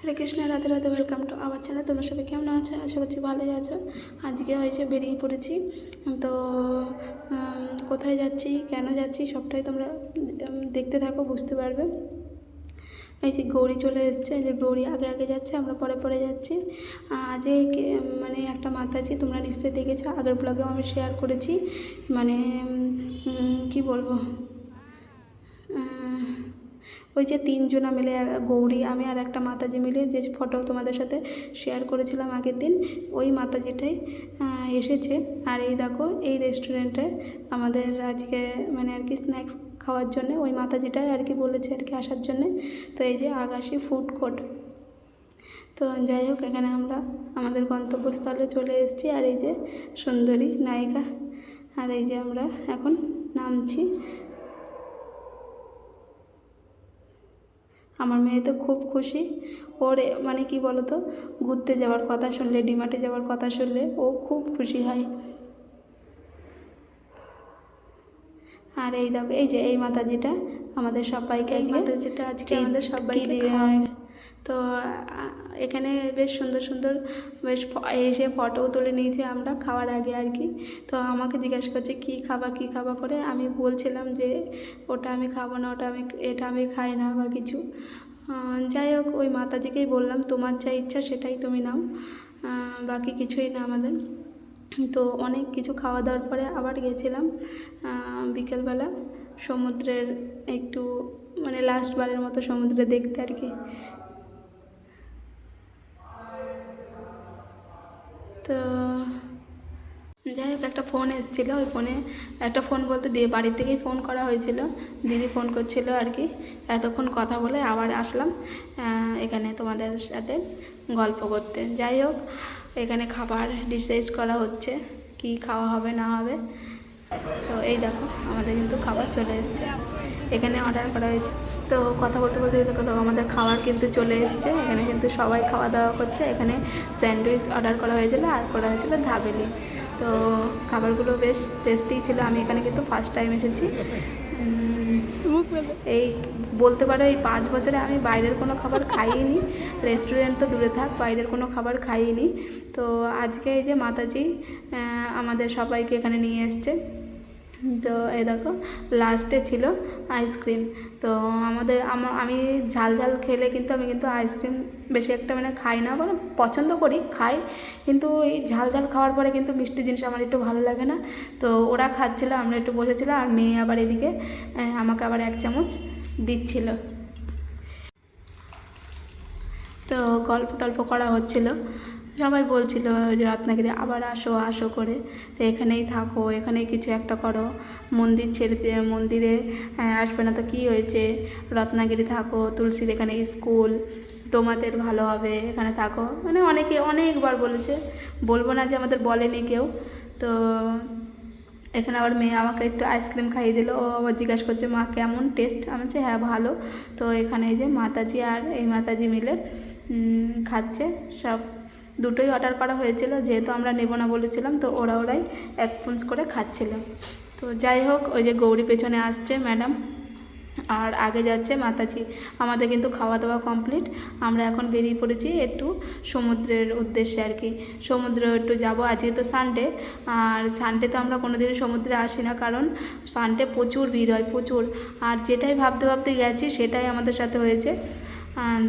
Hare Krishna, Radhe Radhe. Welcome to our channel. তোমরা সবাই কেমন আছো? আশা করছি ভালোই আছো। আজকে হয়েছে বেরিয়ে পড়েছি। তো কোথায় যাচ্ছি, কেন যাচ্ছি, সবটাই তোমরা দেখতে থাকো, বুঝতে পারবে। এই যে গৌরী চলে এসছে, যে গৌরী আগে আগে যাচ্ছে, আমরা পরে পরে যাচ্ছি। আজকে মানে একটা মাতাজি, তোমরা নিশ্চয়ই দেখেছো, আগের ব্লগেও আমি শেয়ার করেছি। মানে কি বলবো, ওই যে তিনজনা মিলে, গৌরী, আমি আর একটা মাতাজি মিলে যে ফটো তোমাদের সাথে শেয়ার করেছিলাম আগের দিন, ওই মাতাজিটাই এসেছে। আর এই দেখো, এই রেস্টুরেন্টে আমাদের আজকে মানে আর কি স্ন্যাক্স খাওয়ার জন্য ওই মাতাজিটাই আর কি বলেছে আর কি আসার জন্যে। তো এই যে আগাশী ফুড কোর্ট। তো যাই হোক, এখানে আমরা আমাদের গন্তব্যস্থলে চলে এসেছি। আর এই যে সুন্দরী নায়িকা, আর এই যে আমরা এখন নামছি। আমার মেয়ে তো খুব খুশি। ওর মানে কি বলতো, ঘুরতে যাওয়ার কথা শুনলে, ডিমার্টে যাওয়ার কথা শুনলে ও খুব খুশি হয়। আর এই দেখো, এই যে এই মাতাজিটা আমাদের সবাইকে, এই মাতাজিটা আজকে আমাদের সবাইকে খাওয়াবে। তো এখানে বেশ সুন্দর সুন্দর বেশ এসে ফটোও তুলে নিয়েছি আমরা খাওয়ার আগে আর কি। তো আমাকে জিজ্ঞাসা করছে কী খাবা কী খাবা করে, আমি বলছিলাম যে ওটা আমি খাবো না, এটা আমি খাই না বা কিছু। যাই হোক, ওই মাতাজিকেই বললাম তোমার যা ইচ্ছা সেটাই তুমি নাও, বাকি কিছুই না আমাদের। তো অনেক কিছু খাওয়া দাওয়ার পরে আবার গেছিলাম বিকেলবেলা সমুদ্রের একটু মানে লাস্টবারের মতো সমুদ্রে দেখতে আর কি। তো যাই হোক, একটা ফোন এসেছিলো, ওই ফোনে একটা ফোন বলতে দিয়ে বাড়ির থেকেই ফোন করা হয়েছিল, দিদি ফোন করছিল আর কি। এতক্ষণ কথা বলে আবার আসলাম এখানে তোমাদের সাথে গল্প করতে। যাই হোক, এখানে খাবার ডিসাইড করা হচ্ছে কি খাওয়া হবে না হবে। তো এই দেখো, আমাদের কিন্তু খাবার চলে এসছে, এখানে অর্ডার করা হয়েছে। তো কথা বলতে বলতে দেখো, আমাদের খাবার কিন্তু চলে এসছে। এখানে কিন্তু সবাই খাওয়া দাওয়া করছে। এখানে স্যান্ডউইচ অর্ডার করা হয়েছিল আর করা হয়েছিল ধাবেলি। তো খাবারগুলো বেশ টেস্টি ছিল। আমি এখানে কিন্তু ফার্স্ট টাইম এসেছি। এই বলতে পারো এই 5 বছরে আমি বাইরের কোনো খাবার খাইনি। রেস্টুরেন্ট তো দূরে থাক, বাইরের কোনো খাবার খাইনি। তো আজকে এই যে মাতাজি আমাদের সবাইকে এখানে নিয়ে এসছে। তো এই দেখো, লাস্টে ছিল আইসক্রিম। তো আমি ঝাল ঝাল খেলে কিন্তু আমি কিন্তু আইসক্রিম বেশি একটা মানে খাই না, মানে পছন্দ করি, খাই, কিন্তু এই ঝাল ঝাল খাওয়ার পরে কিন্তু মিষ্টি জিনিস আমার একটু ভালো লাগে না। তো ওরা খাচ্ছিল, আমরা একটু বসেছিলাম, আর মেয়ে আবার এদিকে আমাকে আবার 1 চামচ দিচ্ছিল। তো গল্প টল্প করা হচ্ছিল, সবাই বলছিল যে রত্নাগিরি আবার আসো আসো করে, তো এখানেই থাকো, এখানেই কিছু একটা করো, মন্দির ছেড়ে দিয়ে মন্দিরে আসবে না তো কী হয়েছে, রত্নাগিরি থাকো, তুলসীর এখানে স্কুল, তোমাদের ভালো হবে, এখানে থাকো, মানে অনেকে অনেকবার বলেছে, বলবো না যে আমাদের বলেনি কেউ। তো এখানে আবার মেয়ে আমাকে একটু আইসক্রিম খাইয়ে দিল। ও আবার জিজ্ঞাসা করছে মা কেমন টেস্ট, আমি বলছি হ্যাঁ ভালো। তো এখানে এই যে মাতাজি আর এই মাতাজি মিলে খাচ্ছে সব। দুটোই অর্ডার করা হয়েছিল, যেহেতু আমরা নেব না বলেছিলাম, তো ওরাই 1 পুঞ্চ করে খাচ্ছিল। তো যাই হোক, ওই যে গৌরী পেছনে আসছে ম্যাডাম, আর আগে যাচ্ছে মাতাজি। আমাদের কিন্তু খাওয়া দাওয়া কমপ্লিট। আমরা এখন বেরিয়ে পড়েছি একটু সমুদ্রের উদ্দেশ্যে আর কি। সমুদ্রে একটু যাব, আজকে তো সানডে, আর সানডে তো আমরা কোনোদিন সমুদ্রে আসি না, কারণ সানডে প্রচুর ভিড় হয়, প্রচুর। আর যেটাই ভাবতে ভাবতে গেছি সেটাই আমাদের সাথে হয়েছে।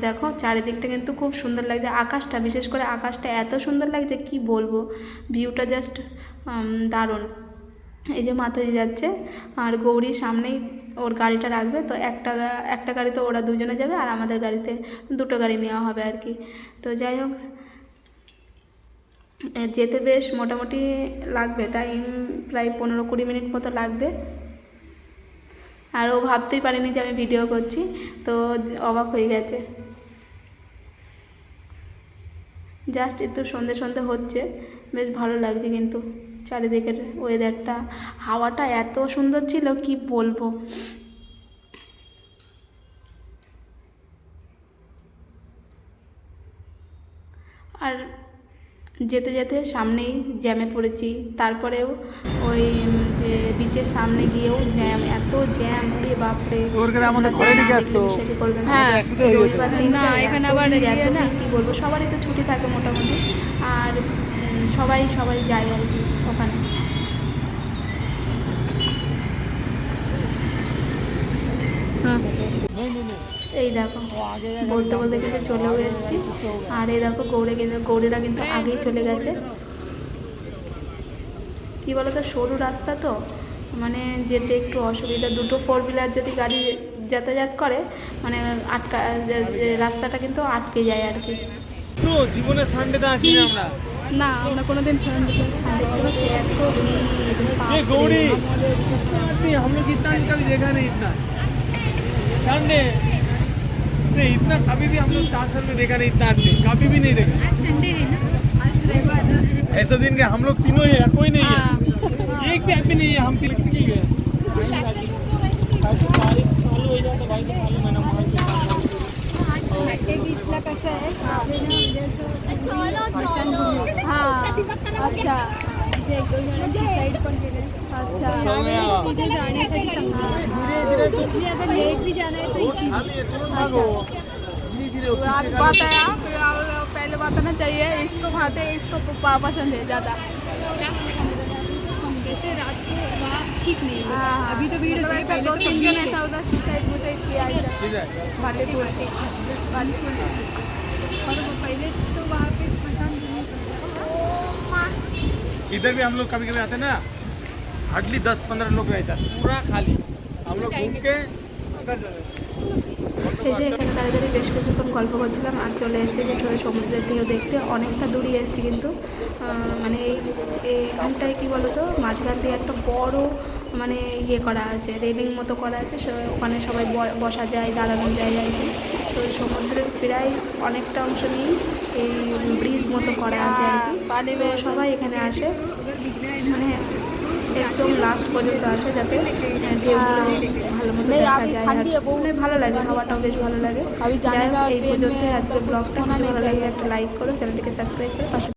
দেখো চারিদিকটা কিন্তু খুব সুন্দর লাগছে, আকাশটা, বিশেষ করে আকাশটা এত সুন্দর লাগছে কি বলবো, ভিউটা জাস্ট দারুণ। এই যে মাতাজি যাচ্ছে, আর গৌরী সামনেই ওর গাড়িটা রাখবে। তো একটা গাড়িতে ওরা দুজনে যাবে, আর আমাদের গাড়িতে 2টো গাড়ি নেওয়া হবে আর কি। তো যাই হোক, যেতে বেশ মোটামুটি লাগবে টাইম, প্রায় 15-20 মিনিট মতো লাগবে। আর ও ভাবতেই পারেনি যে আমি ভিডিও করছি, তো অবাক হয়ে গেছে। জাস্ট একটু সন্ধে সন্ধে হচ্ছে, বেশ ভালো লাগছে কিন্তু চারিদিকের ওয়েদারটা, হাওয়াটা এত সুন্দর ছিল কি বলবো। আর যেতে যেতে সামনেই জ্যামে পড়েছি, তারপরেও ওই যে বিচের সামনে গিয়েও জ্যাম, এত জ্যাম, এ বাপরে বিশ্বাসই করবে না। রবিবার দিনটা এখানে আবার কি বলবো, সবারই তো ছুটি থাকে মোটামুটি, আর সবাই যায় আর কি ওখানে। এই দেখো বলতে বলতে কিন্তু চলেও এসেছি, আর এই দেখো গৌড়েরা কিন্তু আগেই চলে গেছে। কী বলো তো, সরু রাস্তা তো মানে যেতে একটু অসুবিধা, দুটো 4 হুইলার যদি গাড়ি যাতায়াত করে মানে রাস্তাটা কিন্তু আটকে যায় আর কি। তো জীবনে সানডেতে আসি না, আমরা কোনোদিন হচ্ছে এত ये गौड़ी हम लोग इतना कभी देखा नहीं इतना संडे नहीं, इतना कभी भी हम लोग 4 साल में देखा नहीं इतना आदमी, कभी भी नहीं देखा। संडे है ना, आज रविवार है। ऐसा दिन के हम लोग तीनों ही है, कोई नहीं है, एक भी आदमी नहीं है, हम तीन ही गए। बारिश चालू हो जाता भाई तो मालूम है ना घाटे बीचला कसं आहे हाँ अच्छा, म्हणजे 1-2 जणांची साईड पण केले। अच्छा तिथे जाण्यासाठी चांगलं आहे। इसलिए अगर लेट भी जाना है तो इसी बात है पहले बात ना चाहिए, इसको खाते इसको पसंद है ज़्यादा। वैसे रात को वहाँ ठीक नहीं है, अभी तो भीड़ होती है, पहले तो कभी नहीं ऐसा होता सुसाइड किया भालेपुर और वो पहले तो वहाँ पे स्मशान भूमि पर इधर भी हम लोग कभी कभी आते हैं ना, हार्डली 10-15 लोग रहता है, पूरा खाली, हम लोग घूम के अगर এই যে এখানে দাঁড়িয়ে বেশ কিছুক্ষণ গল্প করছিলাম আর চলে এসেছি যে সমুদ্রের ঢেউ দেখতে। অনেকটা দূরে এসেছি কিন্তু মানে এইখানটায় কী বলো তো, মাঝখান দিয়ে একটা বড় মানে ইয়ে করা আছে, রেলিং মতো করা আছে, ওখানে সবাই বসা যায়, দাঁড়ানো যায় আর কি। তো সমুদ্রের প্রায় অনেকটা অংশ নিয়েই এই ব্রিজ মতো করা আছে আর কি। তো সবাই এখানে আসে মানে একদম লাস্ট পর্যন্ত আসে যাতে ঢেউগুলো ভালো মতো দেখা যায়, মানে ভালো লাগে, হাওয়াটাও বেশ ভালো লাগে। এই পর্যন্ত আজকের ব্লগটা ভালো লাগে একটা লাইক করো, চ্যানেলটিকে সাবস্ক্রাইব করে পাশে